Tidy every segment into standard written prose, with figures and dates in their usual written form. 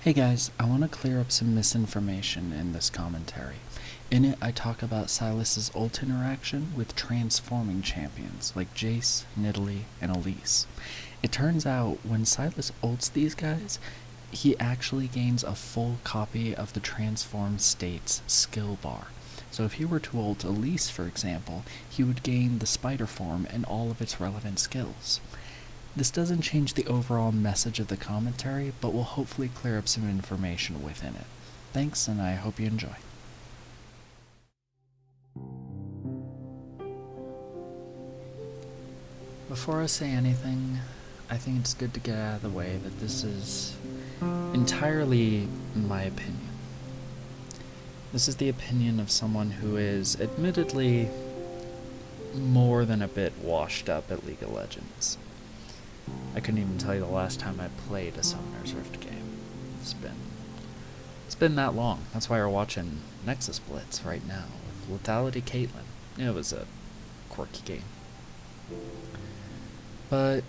Hey guys, I want to clear up some misinformation in this commentary. In it, I talk about Silas's ult interaction with transforming champions like Jace, Nidalee, and Elise. It turns out when Sylas ults these guys, he actually gains a full copy of the transformed state's skill bar. So if he were to ult Elise, for example, he would gain the spider form and all of its relevant skills. This doesn't change the overall message of the commentary, but will hopefully clear up some information within it. Thanks, and I hope you enjoy. Before I say anything, I think it's good to get out of the way that this is entirely my opinion. This is the opinion of someone who is admittedly more than a bit washed up at League of Legends. I couldn't even tell you the last time I played a Summoner's Rift game. It's been that long. That's why we're watching Nexus Blitz right now with Lethality Caitlyn. It was a quirky game. But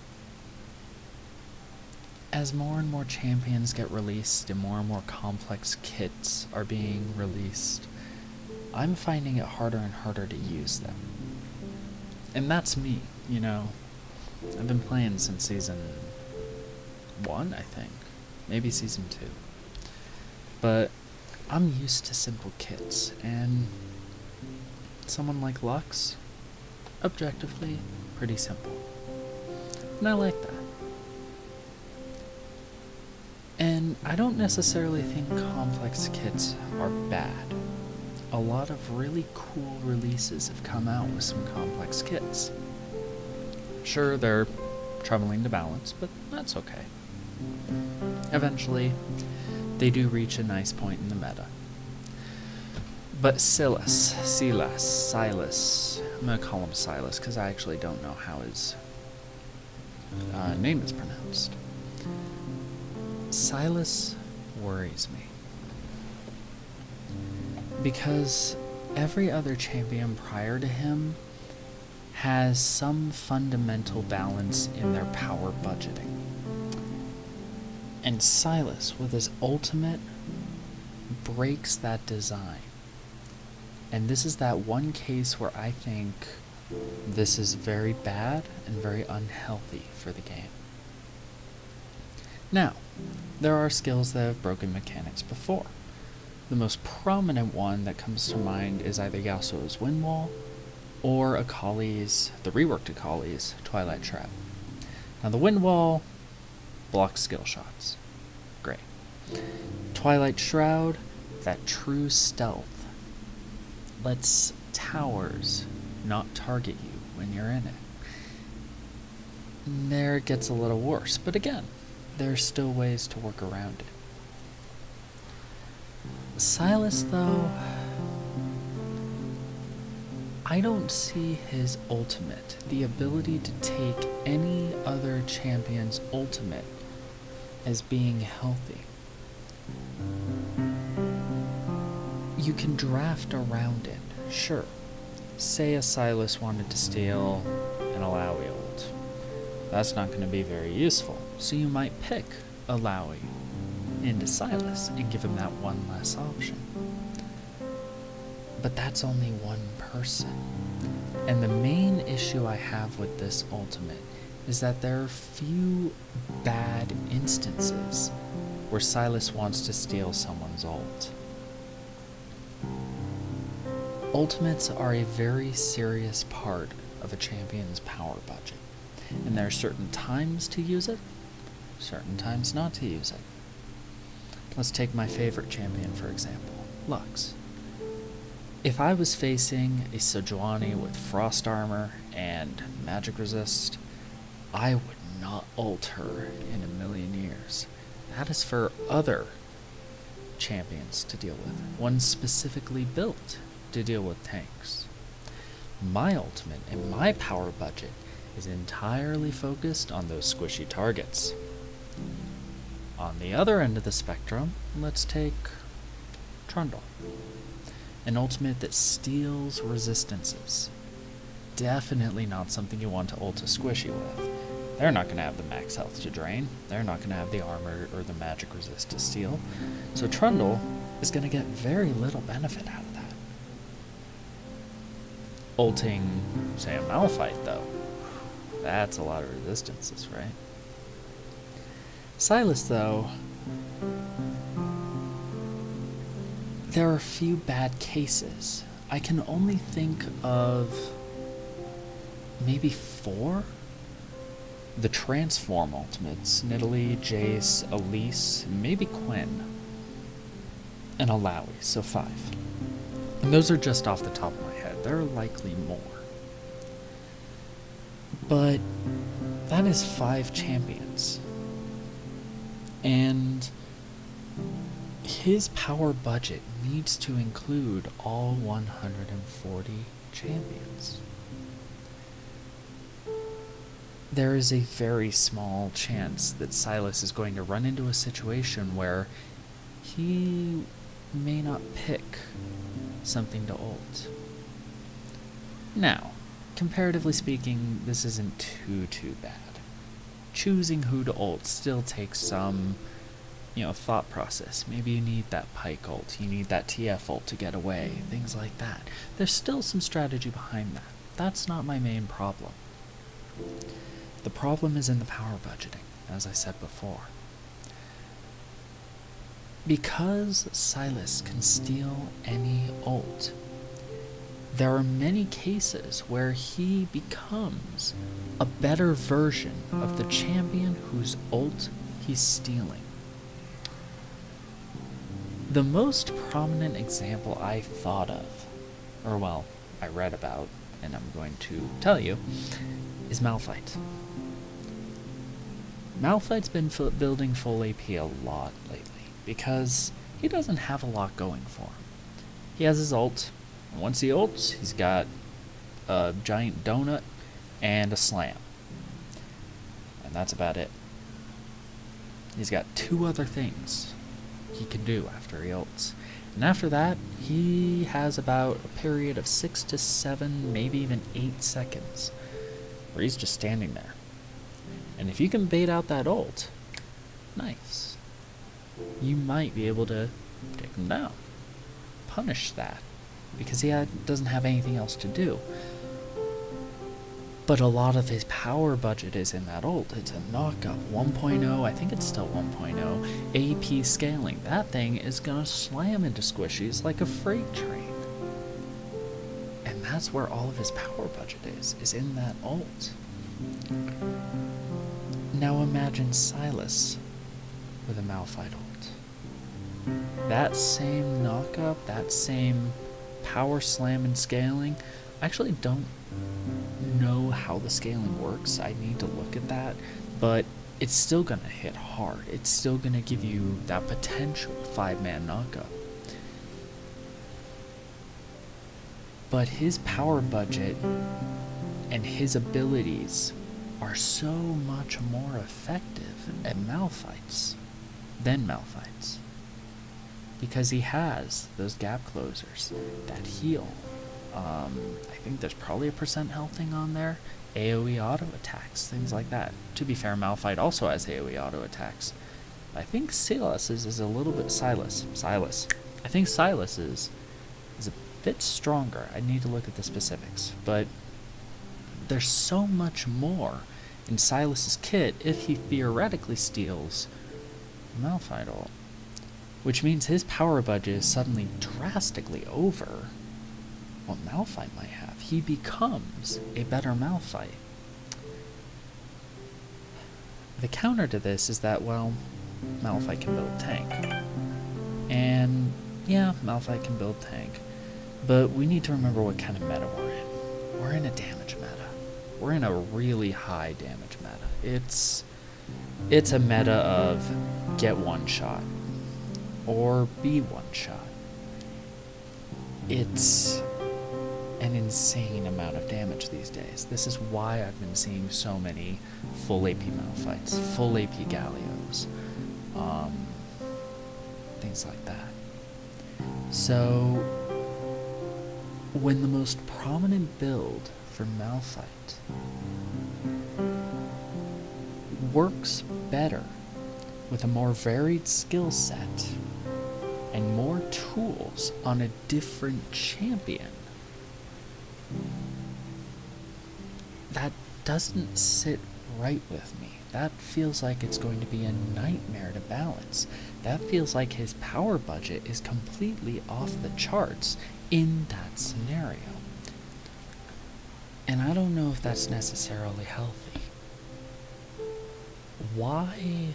as more and more champions get released and more complex kits are being released, I'm finding it harder and harder to use them. And that's me, you know. I've been playing since Season 1, I think. Maybe Season 2. But I'm used to simple kits, and someone like Lux, objectively, pretty simple. And I like that. And I don't necessarily think complex kits are bad. A lot of really cool releases have come out with some complex kits. Sure, they're troubling to balance, but that's okay. Eventually, they do reach a nice point in the meta. But Silas, I'm gonna call him Silas because I actually don't know how his name is pronounced. Silas worries me. Because every other champion prior to him has some fundamental balance in their power budgeting. And Sylas, with his ultimate, breaks that design. And this is that one case where I think this is very bad and very unhealthy for the game. Now, there are skills that have broken mechanics before. The most prominent one that comes to mind is either Yasuo's Wind Wall or Akali's, the reworked Akali's, Twilight Shroud. Now the Wind Wall blocks skill shots. Great. Twilight Shroud, that true stealth, lets towers not target you when you're in it. There it gets a little worse, but again, there's still ways to work around it. Sylas, though, I don't see his ultimate, the ability to take any other champion's ultimate, as being healthy. You can draft around it, sure. Say a Sylas wanted to steal an Alawi ult. That's not going to be very useful, so you might pick Alawi into Sylas and give him that one less option. But that's only one person. And the main issue I have with this ultimate is that there are few bad instances where Sylas wants to steal someone's ult. Ultimates are a very serious part of a champion's power budget, and there are certain times to use it, certain times not to use it. Let's take my favorite champion, for example, Lux. If I was facing a Sejuani with Frost Armor and Magic Resist, I would not ult her in a million years. That is for other champions to deal with, one specifically built to deal with tanks. My ultimate and my power budget is entirely focused on those squishy targets. On the other end of the spectrum, let's take Trundle. An ultimate that steals resistances. Definitely not something you want to ult a squishy with. They're not going to have the max health to drain. They're not going to have the armor or the magic resist to steal. So Trundle is going to get very little benefit out of that. Ulting, say, a Malphite, though, that's a lot of resistances, right? Silas, though, there are a few bad cases. I can only think of maybe 4. The Transform ultimates, Nidalee, Jace, Elise, maybe Quinn, and Alawi, so 5. And those are just off the top of my head. There are likely more. But that is 5 champions. And his power budget needs to include all 140 champions. There is a very small chance that Silas is going to run into a situation where he may not pick something to ult. Now, comparatively speaking, this isn't too bad. Choosing who to ult still takes some, thought process. Maybe you need that Pike ult, you need that TF ult to get away, things like that. There's still some strategy behind that. That's not my main problem. The problem is in the power budgeting, as I said before. Because Silas can steal any ult, there are many cases where he becomes a better version of the champion whose ult he's stealing. The most prominent example I thought of, I read about, and I'm going to tell you, is Malphite. Malphite's been building full AP a lot lately, because he doesn't have a lot going for him. He has his ult. Once he ults, he's got a giant donut and a slam. And that's about it. He's got 2 other things he can do after he ults. And after that, he has about a period of 6 to 7, maybe even 8 seconds, where he's just standing there. And if you can bait out that ult, nice. You might be able to take him down. Punish that. Because he doesn't have anything else to do. But a lot of his power budget is in that ult. It's a knockup. 1.0, I think it's still 1.0. AP scaling. That thing is going to slam into squishies like a freight train. And that's where all of his power budget is in that ult. Now imagine Silas with a Malphite ult. That same knockup, that same power slam and scaling, I actually don't know how the scaling works. I need to look at that, but it's still going to hit hard. It's still going to give you that potential 5-man knockup. But his power budget and his abilities are so much more effective at Malphites than Malphites. Because he has those gap closers that heal. I think there's probably a % health thing on there. AoE auto attacks, things like that. To be fair, Malphite also has AoE auto attacks. I think Sylas is a little bit Silas. I think Silas is a bit stronger. I need to look at the specifics. But there's so much more in Silas's kit if he theoretically steals Malphite ult. Which means his power budget is suddenly drastically over what Malphite might have. He becomes a better Malphite. The counter to this is that, Malphite can build tank. And, yeah, Malphite can build tank. But we need to remember what kind of meta we're in. We're in a damage meta. We're in a really high damage meta. It's a meta of get one shot. Or be one shot. It's an insane amount of damage these days. This is why I've been seeing so many full AP Malphites, full AP Gallios, things like that. So, when the most prominent build for Malphite works better with a more varied skill set and more tools on a different champion. That doesn't sit right with me. That feels like it's going to be a nightmare to balance. That feels like his power budget is completely off the charts in that scenario. And I don't know if that's necessarily healthy. Why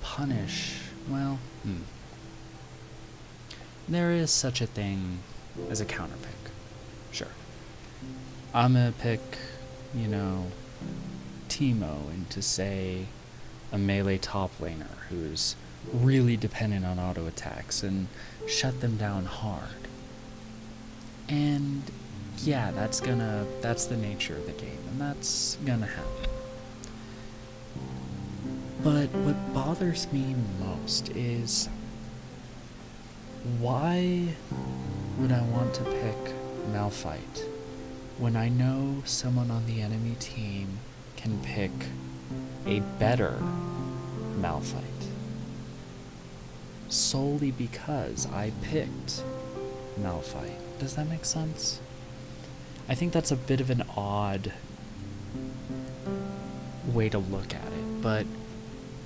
punish? Well, there is such a thing as a counterpick. Sure. I'm gonna pick, Teemo into, say, a melee top laner who's really dependent on auto attacks and shut them down hard. And yeah, that's the nature of the game, and that's gonna happen. But what bothers me most is, why would I want to pick Malphite when I know someone on the enemy team can pick a better Malphite solely because I picked Malphite? Does that make sense? I think that's a bit of an odd way to look at it, but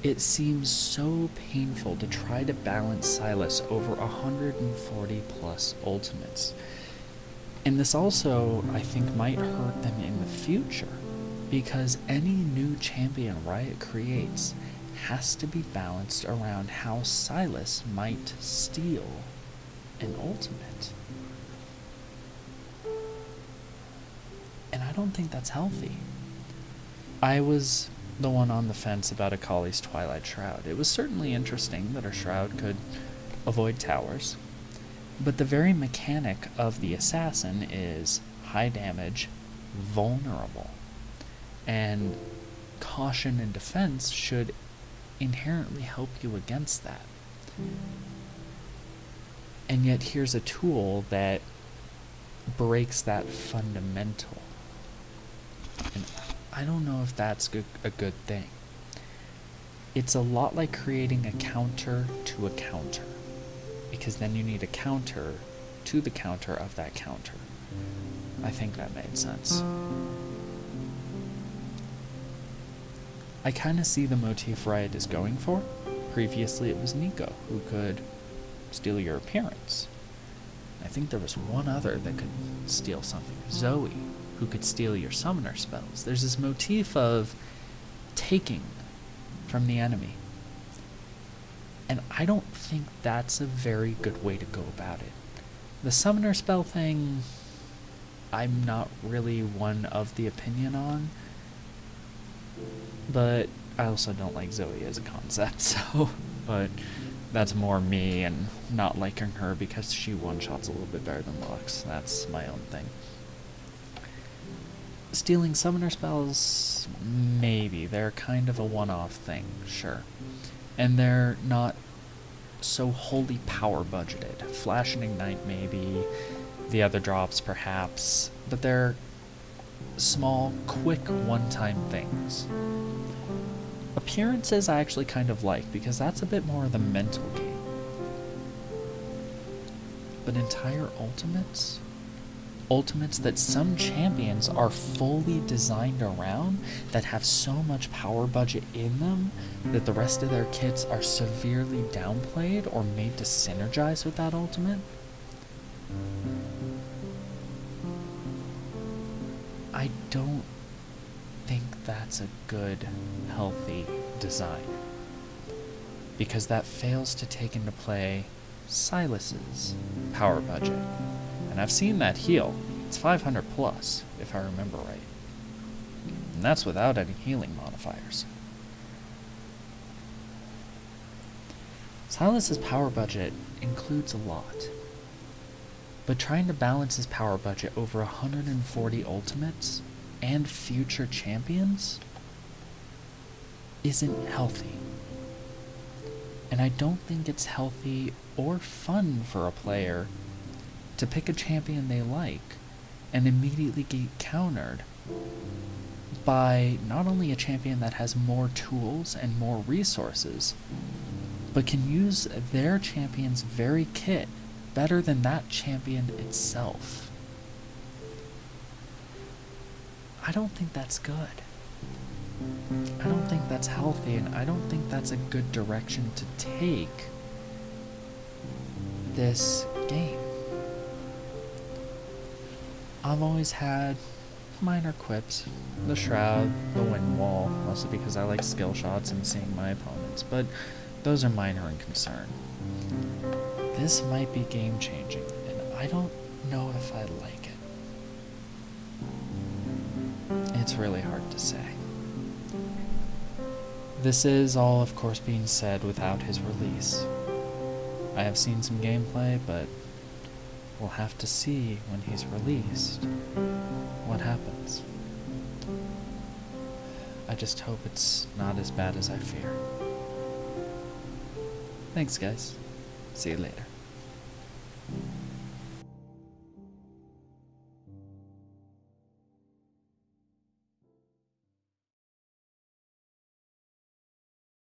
it seems so painful to try to balance Silas over 140 plus ultimates. And this also, I think, might hurt them in the future, because any new champion Riot creates has to be balanced around how Silas might steal an ultimate. And I don't think that's healthy. I was the one on the fence about Akali's Twilight Shroud. It was certainly interesting that her shroud could avoid towers, but the very mechanic of the assassin is high damage, vulnerable, and caution and defense should inherently help you against that. And yet here's a tool that breaks that fundamental. And I don't know if that's a good thing. It's a lot like creating a counter to a counter, because then you need a counter to the counter of that counter. I think that made sense. I kind of see the motif Riot is going for. Previously it was Nico, who could steal your appearance. I think there was one other that could steal something. Zoe, who could steal your summoner spells. There's this motif of taking from the enemy. And I don't think that's a very good way to go about it. The summoner spell thing, I'm not really one of the opinion on. But I also don't like Zoe as a concept, so... But that's more me and not liking her because she one-shots a little bit better than Lux. That's my own thing. Stealing summoner spells, maybe. They're kind of a one-off thing, sure. And they're not so wholly power budgeted. Flash and Ignite, maybe. The other drops, perhaps. But they're small, quick, one-time things. Appearances I actually kind of like, because that's a bit more of the mental game. But entire ultimates? Ultimates that some champions are fully designed around, that have so much power budget in them that the rest of their kits are severely downplayed or made to synergize with that ultimate? I don't think that's a good, healthy design, because that fails to take into play Silas's power budget. And I've seen that heal. It's 500 plus, if I remember right. And that's without any healing modifiers. Silas's power budget includes a lot, but trying to balance his power budget over 140 ultimates and future champions isn't healthy. And I don't think it's healthy or fun for a player to pick a champion they like and immediately get countered by not only a champion that has more tools and more resources, but can use their champion's very kit better than that champion itself. I don't think that's good. I don't think that's healthy, and I don't think that's a good direction to take this game. I've always had minor quips, the shroud, the wind wall, mostly because I like skill shots and seeing my opponents, but those are minor in concern. This might be game changing, and I don't know if I like it. It's really hard to say. This is all, of course, being said without his release. I have seen some gameplay, but we'll have to see when he's released what happens. I just hope it's not as bad as I fear. Thanks, guys. See you later.